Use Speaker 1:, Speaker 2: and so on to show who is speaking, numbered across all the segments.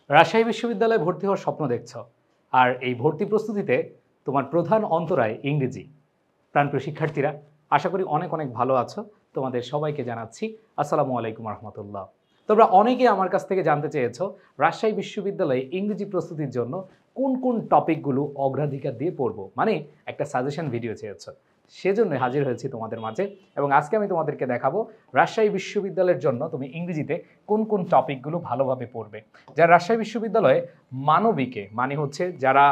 Speaker 1: রাজশাহী বিশ্ববিদ্যালয়ে ভর্তি হওয়ার স্বপ্ন দেখছ, আর এই ভর্তি প্রস্তুতিতে তোমার প্রধান অন্তরায় ইংরেজি। প্রাণপ্রিয় শিক্ষার্থীরা, আশা করি অনেক অনেক ভালো আছো। তোমাদের সবাইকে জানাচ্ছি আসসালামু আলাইকুম রহমতুল্লাহ। তোমরা অনেকে আমার কাছ থেকে জানতে চেয়েছো রাজশাহী বিশ্ববিদ্যালয়ে ইংরেজি প্রস্তুতির জন্য কোন কোন টপিকগুলো অগ্রাধিকার দিয়ে পড়বো, মানে একটা সাজেশন ভিডিও চেয়েছো। সেজন্য হাজির হয়েছি তোমাদের মাঝে, এবং আজকে আমি তোমাদেরকে দেখাবো রাজশাহী বিশ্ববিদ্যালয়ের জন্য তুমি ইংরেজিতে কোন কোন টপিকগুলো ভালোভাবে পড়বে। যারা রাজশাহী বিশ্ববিদ্যালয়ে মানবিকে, মানে হচ্ছে যারা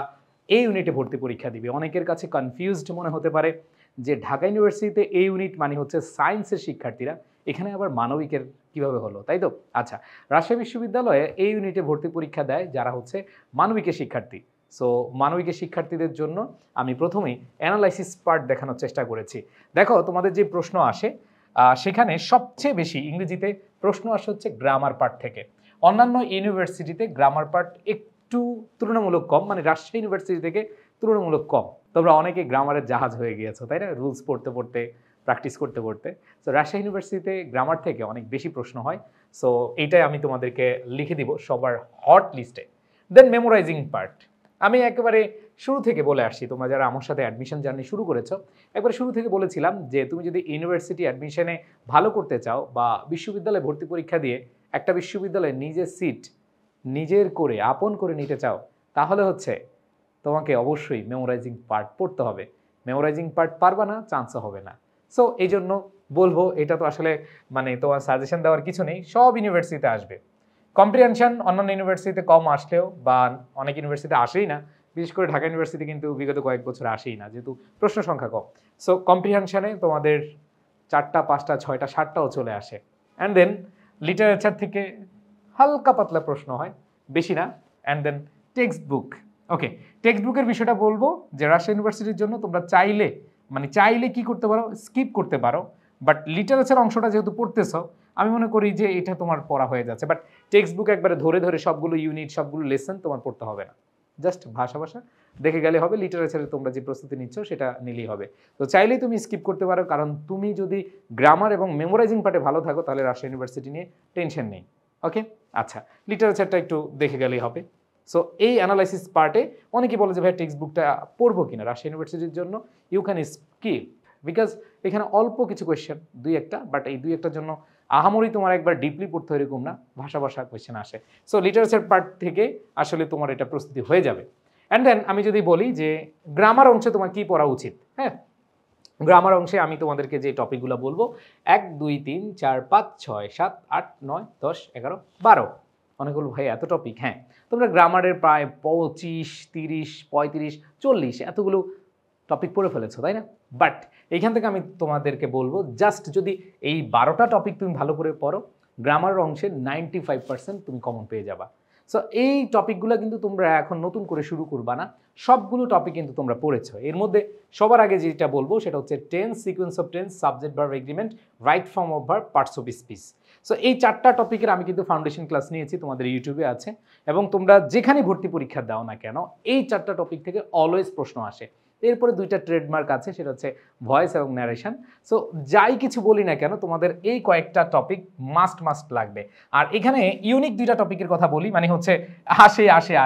Speaker 1: এই ইউনিটে ভর্তি পরীক্ষা দিবে, অনেকের কাছে কনফিউজড মনে হতে পারে যে ঢাকা ইউনিভার্সিটিতে এই ইউনিট মানে হচ্ছে সায়েন্সের শিক্ষার্থীরা, এখানে আবার মানবিকের কিভাবে হলো, তাই তো? আচ্ছা, রাজশাহী বিশ্ববিদ্যালয়ে এই ইউনিটে ভর্তি পরীক্ষা দেয় যারা হচ্ছে মানবিকের শিক্ষার্থী। সো মানবিকের শিক্ষার্থীদের জন্য আমি প্রথমেই অ্যানালাইসিস পার্ট দেখানোর চেষ্টা করেছি। দেখো, তোমাদের যে প্রশ্ন আসে সেখানে সবচেয়ে বেশি ইংরেজিতে প্রশ্ন আসে হচ্ছে গ্রামার পার্ট থেকে। অন্যান্য ইউনিভার্সিটিতে গ্রামার পার্ট একটু তুলনামূলক কম, মানে রাজশাহী ইউনিভার্সিটি থেকে তুলনামূলক কম। তোমরা অনেকে গ্রামারের জাহাজ হয়ে গিয়েছো, তাই না? রুলস পড়তে পড়তে, প্র্যাকটিস করতে করতে। সো রাজশাহী ইউনিভার্সিটিতে গ্রামার থেকে অনেক বেশি প্রশ্ন হয়। সো এইটাই আমি তোমাদেরকে লিখে দিব সবার হট লিস্টে। দেন মেমোরাইজিং পার্ট আমি একেবারে শুরু থেকে বলে আসছি। তোমরা যারা আমার সাথে অ্যাডমিশন জার্নি শুরু করেছো, একবারে শুরু থেকে বলেছিলাম যে তুমি যদি ইউনিভার্সিটি অ্যাডমিশনে ভালো করতে চাও বা বিশ্ববিদ্যালয়ে ভর্তি পরীক্ষা দিয়ে একটা বিশ্ববিদ্যালয়ে নিজের সিট নিজের করে আপন করে নিতে চাও, তাহলে হচ্ছে তোমাকে অবশ্যই মেমোরাইজিং পার্ট পড়তে হবে। মেমোরাইজিং পার্ট পারবা না, চান্সও হবে না। সো এই জন্য বলবো, এটা তো আসলে মানে তোমার সাজেশন দেওয়ার কিছু নেই, সব ইউনিভার্সিটিতে আসবে। কম্প্রিহেনশন অন্যান্য ইউনিভার্সিটিতে কম আসলেও, বা অনেক ইউনিভার্সিটিতে আসেই না, বিশেষ করে ঢাকা ইউনিভার্সিটি কিন্তু বিগত কয়েক বছর আসেই না, যেহেতু প্রশ্ন সংখ্যা কম। সো কম্প্রিহেনশনে তোমাদের 4টা 5টা 6টা 7টাও চলে আসে। অ্যান্ড দেন লিটারেচার থেকে হালকা পাতলা প্রশ্ন হয়, বেশি না। And then textbook. Okay, টেক্সট বুকের বিষয়টা বলবো যে রাজশাহী ইউনিভার্সিটির জন্য তোমরা চাইলে কি করতে পারো, স্কিপ করতে পারো। বাট লিটারেচার অংশটা যেহেতু পড়তেছো, আমি মনে করি যে এটা তোমার পড়া হয়ে যাচ্ছে। বাট টেক্সট বুক একবারে ধরে ধরে সবগুলো ইউনিট, সবগুলো লেসন তোমার পড়তে হবে না। জাস্ট ভাষা দেখে গেলে হবে। লিটারেচারে তোমরা যে প্রস্তুতি নিচ্ছ সেটা নিলেই হবে। তো চাইলেই তুমি স্কিপ করতে পারো, কারণ তুমি যদি গ্রামার এবং মেমোরাইজিং পার্টে ভালো থাকো তাহলে রাজশাহী ইউনিভার্সিটি নিয়ে টেনশন নেই। ওকে, আচ্ছা, লিটারেচারটা একটু দেখে গেলেই হবে। সো এই অ্যানালাইসিস পার্টে অনেকে বলে যে ভাই টেক্সট বুকটা পড়বো কিনা রাজশাহী ইউনিভার্সিটির জন্য। ইউ ক্যান স্কিপ, বিকজ এখানে অল্প কিছু কোয়েশ্চেন, 2-1টা, বাট এই 2-1টার জন্য আহামরি তোমার একবার ডিপলি পড়তে এরকম না, ভাষা কোয়েশ্চেন আসে। সো লিটারেচার পার্ট থেকে আসলে তোমার এটা প্রস্তুতি হয়ে যাবে। অ্যান্ড দেন আমি যদি বলি যে গ্রামার অংশে তোমার কি পড়া উচিত, হ্যাঁ, গ্রামার অংশে আমি তোমাদেরকে যে টপিকগুলো বলবো, 1 2 3 4 5 6 7 8 9 10 11 12, অনেকগুলো ভাই এত টপিক। হ্যাঁ, তোমরা গ্রামারের প্রায় 25 30 35 40 এতগুলো টপিক পড়ে ফেলেছো, তাই না? বাট এইখান থেকে আমি তোমাদেরকে বলবো, জাস্ট যদি এই 12টা টপিক তুমি ভালো করে পড়ো, গ্রামার অংশে 95% তুমি কমন পেয়ে যাবা। সো এই টপিকগুলো কিন্তু তোমরা এখন নতুন করে শুরু করবা না, সবগুলো টপিক কিন্তু তোমরা পড়েছো। এর মধ্যে সবার আগে যেটা বলবো সেটা হচ্ছে tense, sequence of tense, subject verb agreement, right form of verb, parts of speech. So এই 4টা টপিকের আমি কিন্তু ফাউন্ডেশন ক্লাস নিয়েছি, তোমাদের ইউটিউবে আছে, এবং তোমরা যেখানে ভর্তি পরীক্ষা দাও না কেন এই 4টা টপিক থেকে অলওয়েজ প্রশ্ন আসে। এরপরে 2টা ট্রেডমার্ক আছে, সেটা হচ্ছে ভয়েস এবং ন্যারেশন। সো যাই কিছু বলি না কেন, তোমাদের এই কয়েকটা টপিক মাস্ট লাগবে। আর এখানে ইউনিক 2টা টপিকের কথা বলি, মানে হচ্ছে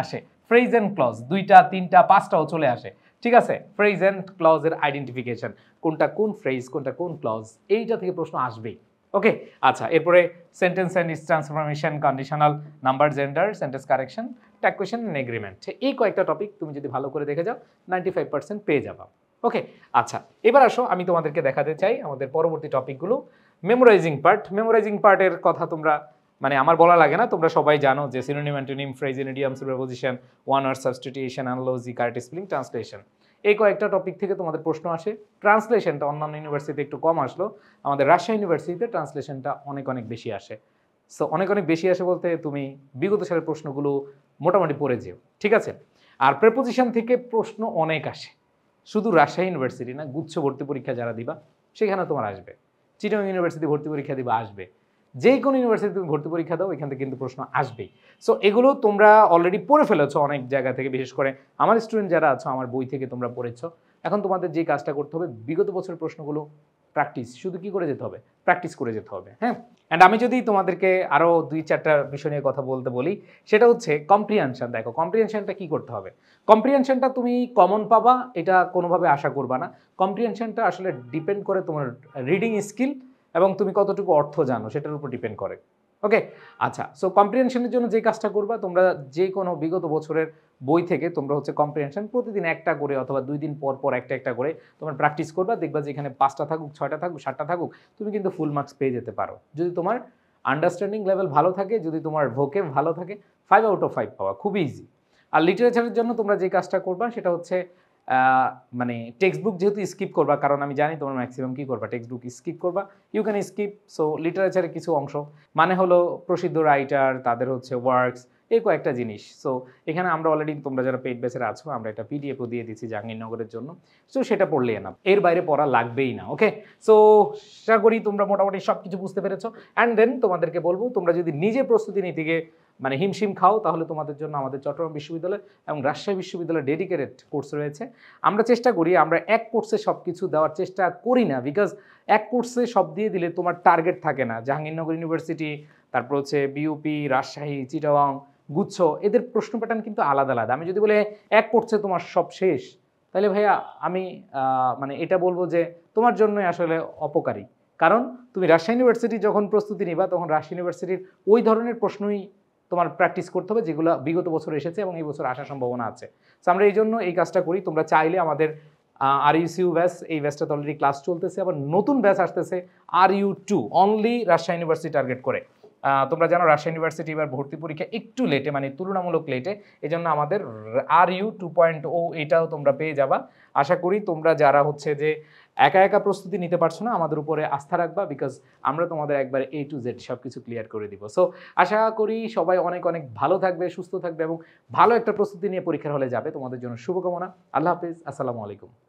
Speaker 1: আসে ফ্রেজ অ্যান্ড ক্লজ, 2টা 3টা 5টাও চলে আসে, ঠিক আছে? ফ্রেজ অ্যান্ড ক্লজের আইডেন্টিফিকেশন, কোনটা কোন ফ্রেজ, কোনটা কোন ক্লজ, এইটা থেকে প্রশ্ন আসবেই। ওকে, আচ্ছা, এরপরে sentence and its transformation, conditional, number, gender, sentence correction, tag question and agreement. এই কয়েকটা টপিক তুমি যদি ভালো করে দেখে যাও 95% পেয়ে যাবা। ওকে, আচ্ছা, এবার আসো আমি তোমাদেরকে দেখাতে চাই আমাদের পরবর্তী টপিকগুলো। মেমোরাইজিং পার্টের কথা তোমরা মানে আমার বলা লাগে না, তোমরা সবাই জানো যে synonym, antonym, phrase, idiom, preposition, one word substitution, analogy, correct spelling, translation, এই কয়েকটা টপিক থেকে তোমাদের প্রশ্ন আসে। ট্রান্সলেশনটা অন্যান্য ইউনিভার্সিটিতে একটু কম আসলো, আমাদের রাজশাহী ইউনিভার্সিটিতে ট্রান্সলেশনটা অনেক বেশি আসে। সো অনেক বেশি আসে বলতে তুমি বিগত সালের প্রশ্নগুলো মোটামুটি পড়ে যেও, ঠিক আছে? আর প্রেপোজিশন থেকে প্রশ্ন অনেক আসে, শুধু রাজশাহী ইউনিভার্সিটি না, গুচ্ছ ভর্তি পরীক্ষা যারা দিবা সেখানে তোমার আসবে, চিটাগং ইউনিভার্সিটি ভর্তি পরীক্ষা দিবা আসবে, যে কোনো ইউনিভার্সিটি তুমি ভর্তি পরীক্ষা দাও এখান থেকে কিন্তু প্রশ্ন আসবেই। সো এগুলো তোমরা অলরেডি পড়ে ফেলেছো অনেক জায়গা থেকে, বিশেষ করে আমার স্টুডেন্ট যারা আছো আমার বই থেকে তোমরা পড়েছো। এখন তোমাদের যে কাজটা করতে হবে, বিগত বছরের প্রশ্নগুলো প্র্যাকটিস, শুধু কি করে যেতে হবে, প্র্যাকটিস করে যেতে হবে। হ্যাঁ, অ্যান্ড আমি যদি তোমাদেরকে আরও 2-4টা বিষয় নিয়ে কথা বলতে বলি, সেটা হচ্ছে কম্প্রিহেনশন। দেখো কম্প্রিহেনশনটা কি করতে হবে, কম্প্রিহেনশনটা তুমি কমন পাবা এটা কোনোভাবে আশা করবা না। কম্প্রিহেনশনটা আসলে ডিপেন্ড করে তোমার রিডিং স্কিল এবং তুমি কতটুকু অর্থ জানো সেটার উপর ডিপেন্ড করে। ওকে, আচ্ছা, সো কম্প্রিহেনশনের জন্য যে কাজটা করবা, তোমরা যে কোনো বিগত বছরের বই থেকে তোমরা হচ্ছে কম্প্রিহেনশন প্রতিদিন একটা করে অথবা 2 দিন পর পর একটা একটা করে তোমরা প্র্যাকটিস করবা। দেখবা যে এখানে 5টা থাকুক, 6টা থাকুক, 7টা থাকুক, তুমি কিন্তু ফুল মার্কস পেয়ে যেতে পারো যদি তোমার আন্ডারস্ট্যান্ডিং লেভেল ভালো থাকে, যদি তোমার ভোকেব ভালো থাকে। 5 আউট অফ 5 পাওয়া খুবই ইজি। আর লিটারেচারের জন্য তোমরা যে কাজটা করবা সেটা হচ্ছে মানে টেক্সট বুক যেহেতু স্কিপ করবা, কারণ আমি জানি তোমরা ম্যাক্সিমাম কি করবা, টেক্সট বুক স্কিপ করবা। You can skip. সো লিটারেচারের কিছু অংশ মানে হলো প্রসিদ্ধ রাইটার, তাদের হচ্ছে ওয়ার্কস, এই কয়েকটা জিনিস। সো এখানে আমরা অলরেডি তোমরা যারা পেইড বেসের আছো, আমরা একটা পিডিএফও দিয়ে দিচ্ছি জাহাঙ্গীরনগরের জন্য। সো সেটা পড়লে না, এর বাইরে পড়া লাগবেই না। ওকে, সো আশা করি তোমরা মোটামুটি সব কিছু বুঝতে পেরেছো। অ্যান্ড দেন তোমাদেরকে বলবো, তোমরা যদি নিজে প্রস্তুতি নিতে গিয়ে মানে হিমশিম খাও, তাহলে তোমাদের জন্য আমাদের চট্টগ্রাম বিশ্ববিদ্যালয় এবং রাজশাহী বিশ্ববিদ্যালয়ের ডেডিকেটেড কোর্স রয়েছে। আমরা চেষ্টা করি, আমরা এক কোর্সে সব কিছু দেওয়ার চেষ্টা করি না, বিকজ এক কোর্সে সব দিয়ে দিলে তোমার টার্গেট থাকে না। জাহাঙ্গীরনগর ইউনিভার্সিটি, তারপর হচ্ছে বিউপি, রাজশাহী, চিটাগাং, গুচ্ছ, এদের প্রশ্ন প্যাটার্ন কিন্তু আলাদা আলাদা। আমি যদি বলে এক কোর্সে তোমার সব শেষ, তাহলে ভাইয়া আমি মানে এটা বলবো যে তোমার জন্যই আসলে অপকারী। কারণ তুমি রাজশাহী ইউনিভার্সিটি যখন প্রস্তুতি নিবা, তখন রাজশাহী ইউনিভার্সিটির ওই ধরনের প্রশ্নই তোমার প্র্যাকটিস করতে হবে যেগুলো বিগত বছর এসেছে এবং এই বছর আসার সম্ভাবনা আছে। সো আমরা এই জন্য এই কাজটা করি। তোমরা চাইলে আমাদের RUCU ব্যাচ, এই ব্যাচটাতে অলরেডি ক্লাস চলতেছে, আবার নতুন ব্যাচ আসতেছে RU2, only Rajshahi university target করে। তোমরা জানো রাজশাহী ইউনিভার্সিটি এবার ভর্তি পরীক্ষা একটু লেটে, মানে তুলনামূলক লেটে, এই জন্য আমাদের RU 2.0 এটাও তোমরা পেয়ে যাবা। আশা করি তোমরা যারা হচ্ছে যে একা একা প্রস্তুতি নিতে পারছো না, আমাদের উপরে আস্থা রাখবা, বিকজ আমরা তোমাদের একবার A to Z সব কিছু ক্লিয়ার করে দিব। সো আশা করি সবাই অনেক অনেক ভালো থাকবে, সুস্থ থাকবে এবং ভালো একটা প্রস্তুতি নিয়ে পরীক্ষার হলে যাবে। তোমাদের জন্য শুভকামনা। আল্লাহ হাফিজ, আসসালামু আলাইকুম।